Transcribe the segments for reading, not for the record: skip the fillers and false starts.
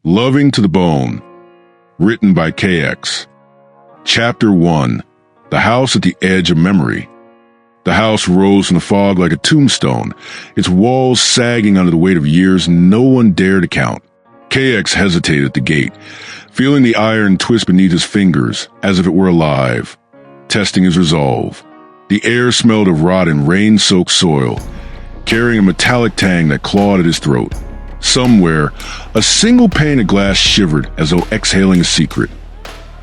Luving to the Bone, written by KX. Chapter 1, The House at the Edge of Memory. The house rose from the fog like a tombstone, its walls sagging under the weight of years no one dared to count. KX hesitated at the gate, feeling the iron twist beneath his fingers as if it were alive, testing his resolve. The air smelled of rot and rain-soaked soil, carrying a metallic tang that clawed at his throat. Somewhere, a single pane of glass shivered as though exhaling a secret.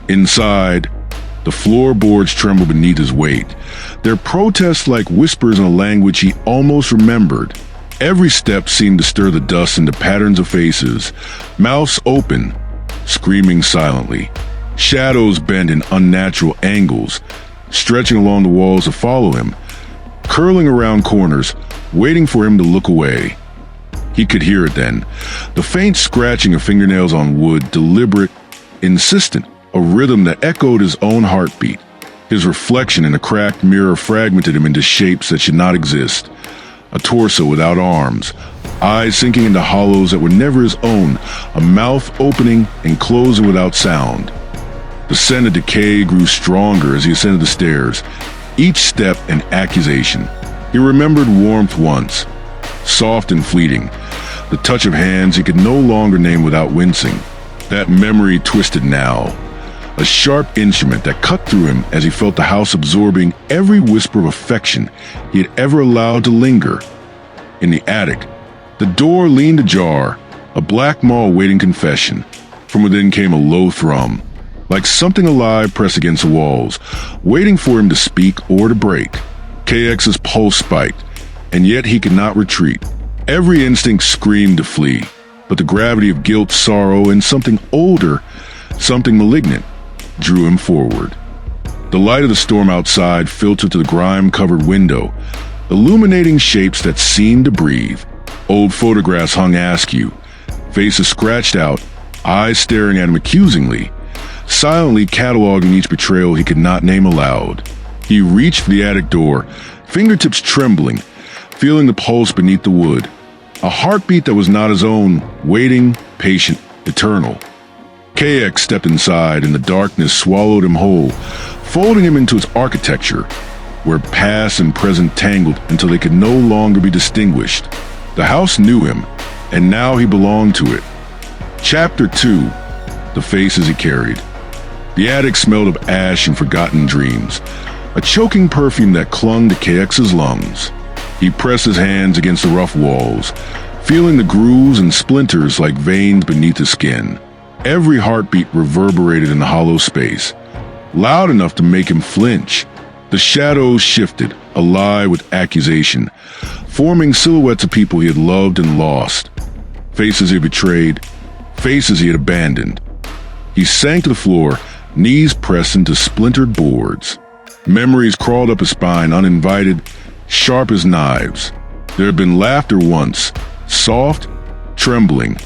Inside, the floorboards trembled beneath his weight, their protests like whispers in a language he almost remembered. Every step seemed to stir the dust into patterns of faces, mouths open, screaming silently. Shadows bent in unnatural angles, stretching along the walls to follow him, curling around corners, waiting for him to look away. He could hear it then, the faint scratching of fingernails on wood, deliberate, insistent, a rhythm that echoed his own heartbeat. His reflection in a cracked mirror fragmented him into shapes that should not exist. A torso without arms, eyes sinking into hollows that were never his own, a mouth opening and closing without sound. The scent of decay grew stronger as he ascended the stairs, each step an accusation. He remembered warmth once, soft and fleeting, the touch of hands he could no longer name without wincing. That memory twisted now, a sharp instrument that cut through him as he felt the house absorbing every whisper of affection he had ever allowed to linger. In the attic, the door leaned ajar, a black maw awaiting confession. From within came a low thrum, like something alive pressed against the walls, waiting for him to speak or to break. KX's pulse spiked, and yet he could not retreat. Every instinct screamed to flee, but the gravity of guilt, sorrow, and something older, something malignant, drew him forward. The light of the storm outside filtered to the grime-covered window, illuminating shapes that seemed to breathe. Old photographs hung askew, faces scratched out, eyes staring at him accusingly, silently cataloging each betrayal he could not name aloud. He reached for the attic door, fingertips trembling, feeling the pulse beneath the wood, a heartbeat that was not his own, waiting, patient, eternal. KX stepped inside and the darkness swallowed him whole, folding him into its architecture, where past and present tangled until they could no longer be distinguished. The house knew him, and now he belonged to it. Chapter 2, The Faces He Carried. The attic smelled of ash and forgotten dreams, a choking perfume that clung to KX's lungs. He pressed his hands against the rough walls, feeling the grooves and splinters like veins beneath his skin. Every heartbeat reverberated in the hollow space, loud enough to make him flinch. The shadows shifted, alive with accusation, forming silhouettes of people he had loved and lost, faces he had betrayed, faces he had abandoned. He sank to the floor, knees pressed into splintered boards. Memories crawled up his spine, uninvited, sharp as knives. There had been laughter once, soft, trembling,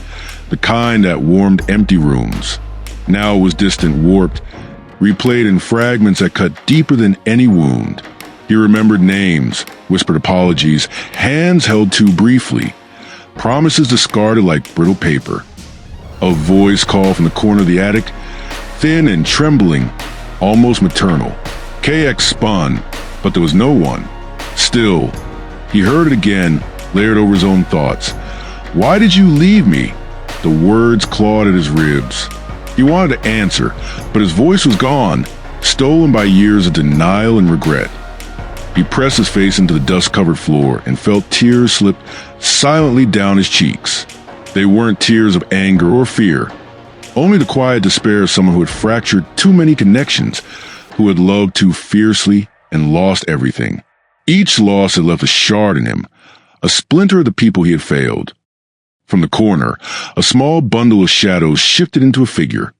the kind that warmed empty rooms. Now it was distant, warped, replayed in fragments that cut deeper than any wound. He remembered names, whispered apologies, hands held too briefly, promises discarded like brittle paper. A voice called from the corner of the attic, thin and trembling, almost maternal. KX spun, but there was no one. Still, he heard it again, layered over his own thoughts. "Why did you leave me?" The words clawed at his ribs. He wanted to answer, but his voice was gone, stolen by years of denial and regret. He pressed his face into the dust-covered floor and felt tears slip silently down his cheeks. They weren't tears of anger or fear, only the quiet despair of someone who had fractured too many connections, who had loved too fiercely and lost everything. Each loss had left a shard in him, a splinter of the people he had failed. From the corner, a small bundle of shadows shifted into a figure,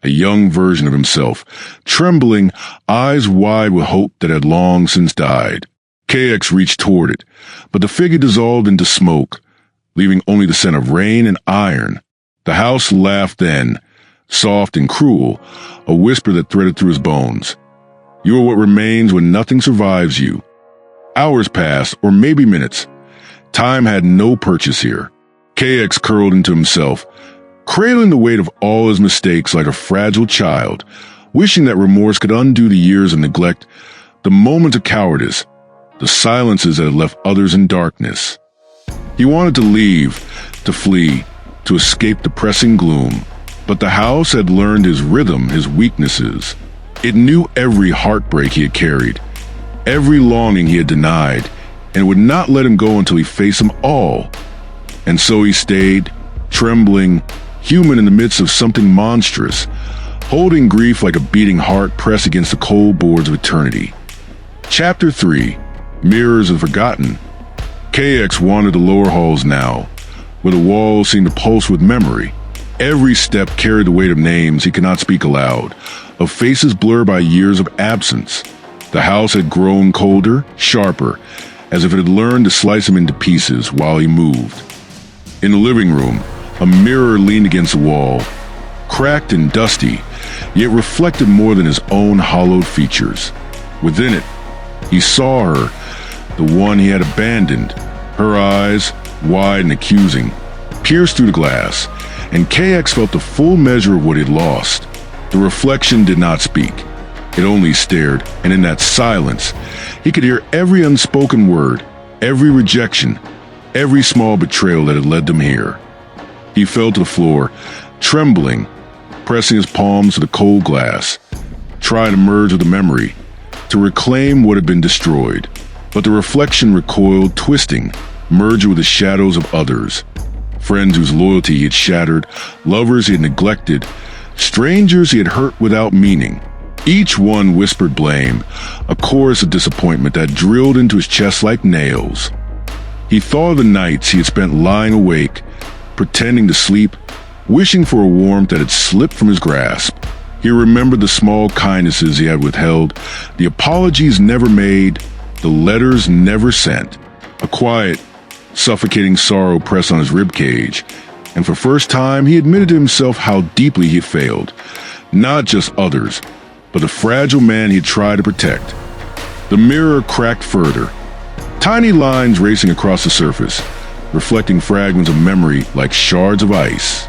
a young version of himself, trembling, eyes wide with hope that had long since died. KX reached toward it, but the figure dissolved into smoke, leaving only the scent of rain and iron. The house laughed then, soft and cruel, a whisper that threaded through his bones. "You are what remains when nothing survives you." Hours passed, or maybe minutes. Time had no purchase here. KX curled into himself, cradling the weight of all his mistakes like a fragile child, wishing that remorse could undo the years of neglect, the moments of cowardice, the silences that had left others in darkness. He wanted to leave, to flee, to escape the pressing gloom, but the house had learned his rhythm, his weaknesses. It knew every heartbreak he had carried, every longing he had denied, and would not let him go until he faced them all. And so he stayed, trembling, human in the midst of something monstrous, holding grief like a beating heart pressed against the cold boards of eternity. Chapter 3, Mirrors of Forgotten. KX wandered the lower halls now, where the walls seemed to pulse with memory. Every step carried the weight of names he could not speak aloud, of faces blurred by years of absence. The house had grown colder, sharper, as if it had learned to slice him into pieces while he moved. In the living room, a mirror leaned against the wall, cracked and dusty, yet reflected more than his own hollowed features. Within it, he saw her, the one he had abandoned, her eyes, wide and accusing, pierced through the glass, and KX felt the full measure of what he had lost. The reflection did not speak. It only stared, and in that silence, he could hear every unspoken word, every rejection, every small betrayal that had led them here. He fell to the floor, trembling, pressing his palms to the cold glass, trying to merge with the memory, to reclaim what had been destroyed. But the reflection recoiled, twisting, merging with the shadows of others. Friends whose loyalty he had shattered, lovers he had neglected, strangers he had hurt without meaning. Each one whispered blame, a chorus of disappointment that drilled into his chest like nails. He thought of the nights he had spent lying awake, pretending to sleep, wishing for a warmth that had slipped from his grasp. He remembered the small kindnesses he had withheld, the apologies never made, the letters never sent. A quiet, suffocating sorrow pressed on his ribcage, and for the first time he admitted to himself how deeply he had failed, not just others, but the fragile man he had tried to protect. The mirror cracked further, tiny lines racing across the surface, reflecting fragments of memory like shards of ice.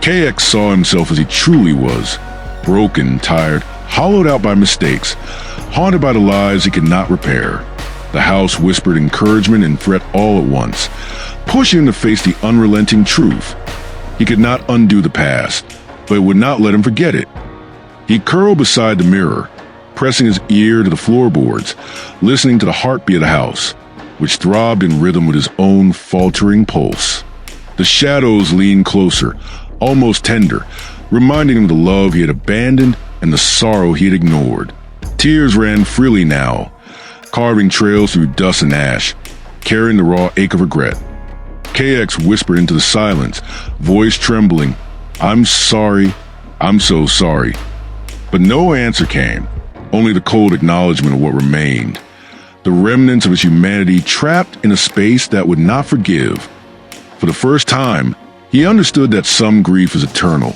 KX saw himself as he truly was, broken, tired, hollowed out by mistakes, haunted by the lies he could not repair. The house whispered encouragement and threat all at once, pushing him to face the unrelenting truth. He could not undo the past, but it would not let him forget it. He curled beside the mirror, pressing his ear to the floorboards, listening to the heartbeat of the house, which throbbed in rhythm with his own faltering pulse. The shadows leaned closer, almost tender, reminding him of the love he had abandoned and the sorrow he had ignored. Tears ran freely now, carving trails through dust and ash, carrying the raw ache of regret. KX whispered into the silence, voice trembling, "I'm sorry, I'm so sorry." But no answer came, only the cold acknowledgement of what remained, the remnants of his humanity trapped in a space that would not forgive. For the first time, he understood that some grief is eternal.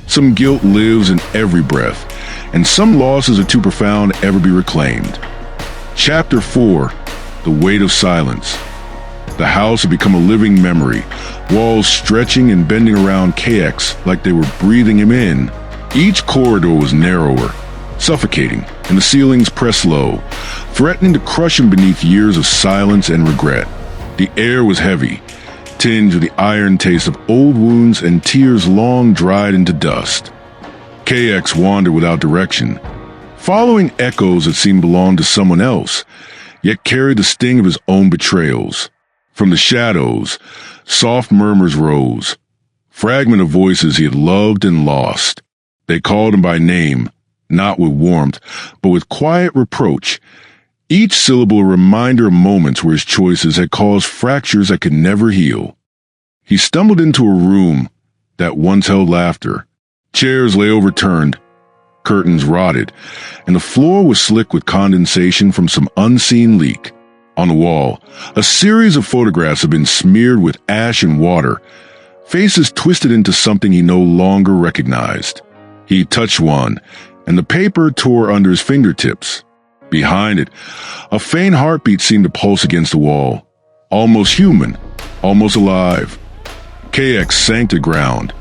Some guilt lives in every breath, and some losses are too profound to ever be reclaimed. Chapter 4, The Weight of Silence. The house had become a living memory, walls stretching and bending around KX like they were breathing him in. Each corridor was narrower, suffocating, and the ceilings pressed low, threatening to crush him beneath years of silence and regret. The air was heavy, tinged with the iron taste of old wounds and tears long dried into dust. KX wandered without direction, following echoes that seemed to belong to someone else, yet carried the sting of his own betrayals. From the shadows, soft murmurs rose, fragment of voices he had loved and lost. They called him by name, not with warmth, but with quiet reproach, each syllable a reminder of moments where his choices had caused fractures that could never heal. He stumbled into a room that once held laughter. Chairs lay overturned, curtains rotted, and the floor was slick with condensation from some unseen leak. On the wall, a series of photographs had been smeared with ash and water, faces twisted into something he no longer recognized. He touched one, and the paper tore under his fingertips. Behind it, a faint heartbeat seemed to pulse against the wall, almost human, almost alive. KX sank to ground,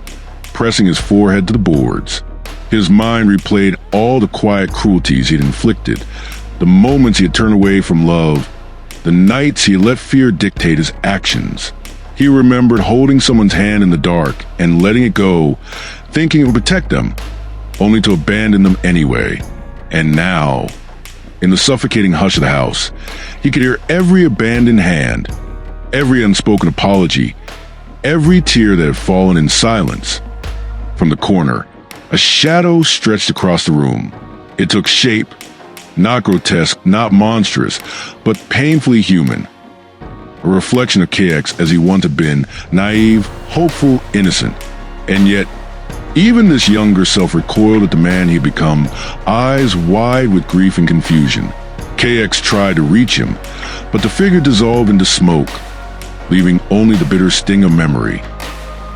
pressing his forehead to the boards. His mind replayed all the quiet cruelties he had inflicted, the moments he had turned away from love, the nights he had let fear dictate his actions. He remembered holding someone's hand in the dark and letting it go, thinking it would protect them, only to abandon them anyway. And now, in the suffocating hush of the house, he could hear every abandoned hand, every unspoken apology, every tear that had fallen in silence. From the corner, a shadow stretched across the room. It took shape, not grotesque, not monstrous, but painfully human. A reflection of KX as he once had been, naive, hopeful, innocent. And yet, even this younger self recoiled at the man he had become, eyes wide with grief and confusion. KX tried to reach him, but the figure dissolved into smoke, leaving only the bitter sting of memory.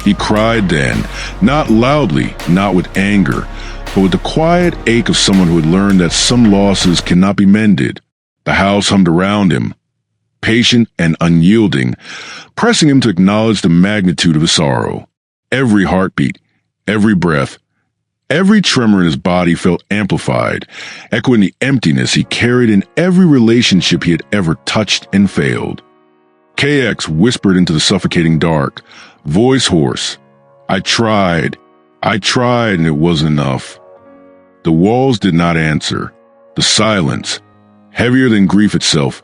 He cried then, not loudly, not with anger, but with the quiet ache of someone who had learned that some losses cannot be mended. The house hummed around him, patient and unyielding, pressing him to acknowledge the magnitude of his sorrow. Every heartbeat, every breath, every tremor in his body felt amplified, echoing the emptiness he carried in every relationship he had ever touched and failed. KX whispered into the suffocating dark, voice hoarse, I tried, and it wasn't enough." The walls did not answer. The silence, heavier than grief itself,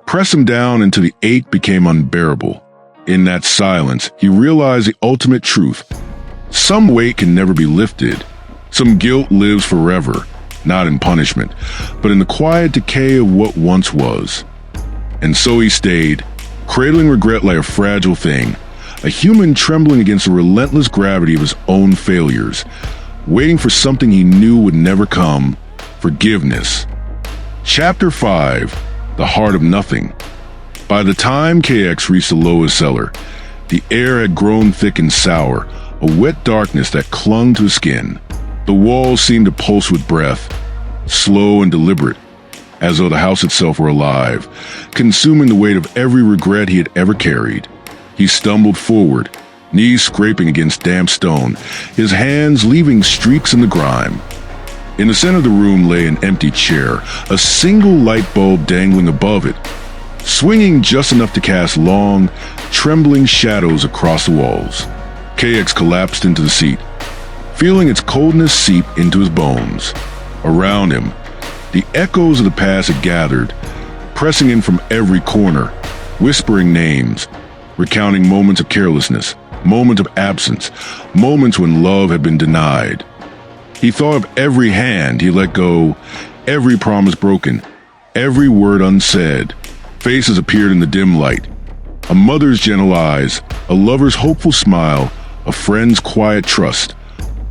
pressed him down until the ache became unbearable. In that silence, he realized the ultimate truth. Some weight can never be lifted. Some guilt lives forever, not in punishment, but in the quiet decay of what once was. And so he stayed, cradling regret like a fragile thing, a human trembling against the relentless gravity of his own failures, waiting for something he knew would never come, forgiveness. Chapter 5, The Heart of Nothing. By the time KX reached the lowest cellar, the air had grown thick and sour, a wet darkness that clung to his skin. The walls seemed to pulse with breath, slow and deliberate, as though the house itself were alive, consuming the weight of every regret he had ever carried. He stumbled forward, knees scraping against damp stone, his hands leaving streaks in the grime. In the center of the room lay an empty chair, a single light bulb dangling above it, swinging just enough to cast long, trembling shadows across the walls. KX collapsed into the seat, feeling its coldness seep into his bones. Around him, the echoes of the past had gathered, pressing in from every corner, whispering names, recounting moments of carelessness, moments of absence, moments when love had been denied. He thought of every hand he let go, every promise broken, every word unsaid. Faces appeared in the dim light. A mother's gentle eyes, a lover's hopeful smile, a friend's quiet trust,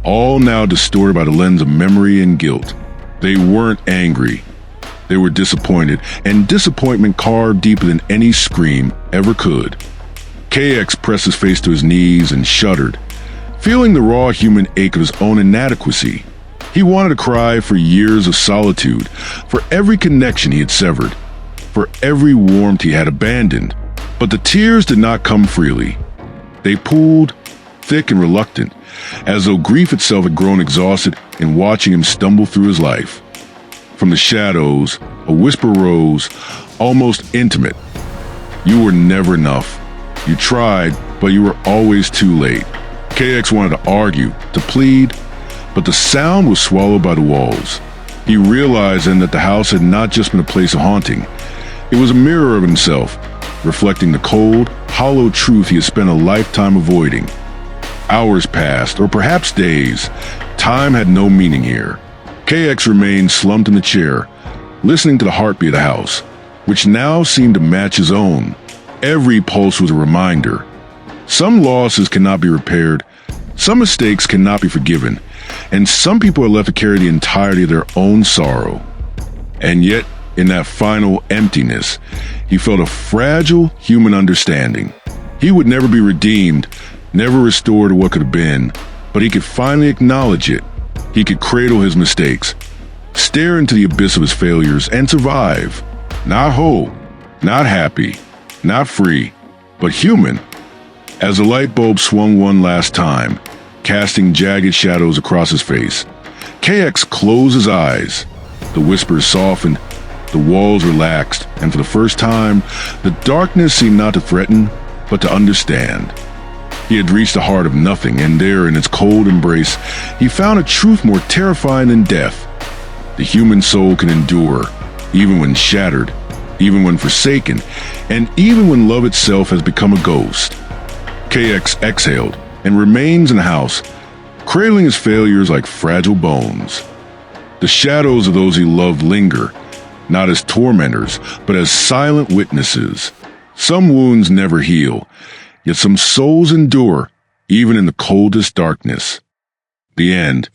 all now distorted by the lens of memory and guilt. They weren't angry. They were disappointed, and disappointment carved deeper than any scream ever could. KX pressed his face to his knees and shuddered, feeling the raw human ache of his own inadequacy. He wanted to cry for years of solitude, for every connection he had severed, for every warmth he had abandoned. But the tears did not come freely. They pooled, thick and reluctant, as though grief itself had grown exhausted in watching him stumble through his life. From the shadows, a whisper rose, almost intimate. "You were never enough. You tried, but you were always too late." KX wanted to argue, to plead, but the sound was swallowed by the walls. He realized then that the house had not just been a place of haunting. It was a mirror of himself, reflecting the cold, hollow truth he had spent a lifetime avoiding. Hours passed, or perhaps days. Time had no meaning here. KX remained slumped in the chair, listening to the heartbeat of the house, which now seemed to match his own. Every pulse was a reminder. Some losses cannot be repaired, some mistakes cannot be forgiven, and some people are left to carry the entirety of their own sorrow. And yet, in that final emptiness, he felt a fragile human understanding. He would never be redeemed, never restored to what could have been, but he could finally acknowledge it. He could cradle his mistakes, stare into the abyss of his failures, and survive. Not whole, not happy, not free, but human. As the light bulb swung one last time, casting jagged shadows across his face. KX closed his eyes. The whispers softened, the walls relaxed, and for the first time, the darkness seemed not to threaten, but to understand. He had reached the heart of nothing, and there, in its cold embrace, he found a truth more terrifying than death. The human soul can endure, even when shattered, even when forsaken, and even when love itself has become a ghost. KX exhaled and remains in the house, cradling his failures like fragile bones. The shadows of those he loved linger, not as tormentors, but as silent witnesses. Some wounds never heal, yet some souls endure, even in the coldest darkness. The end.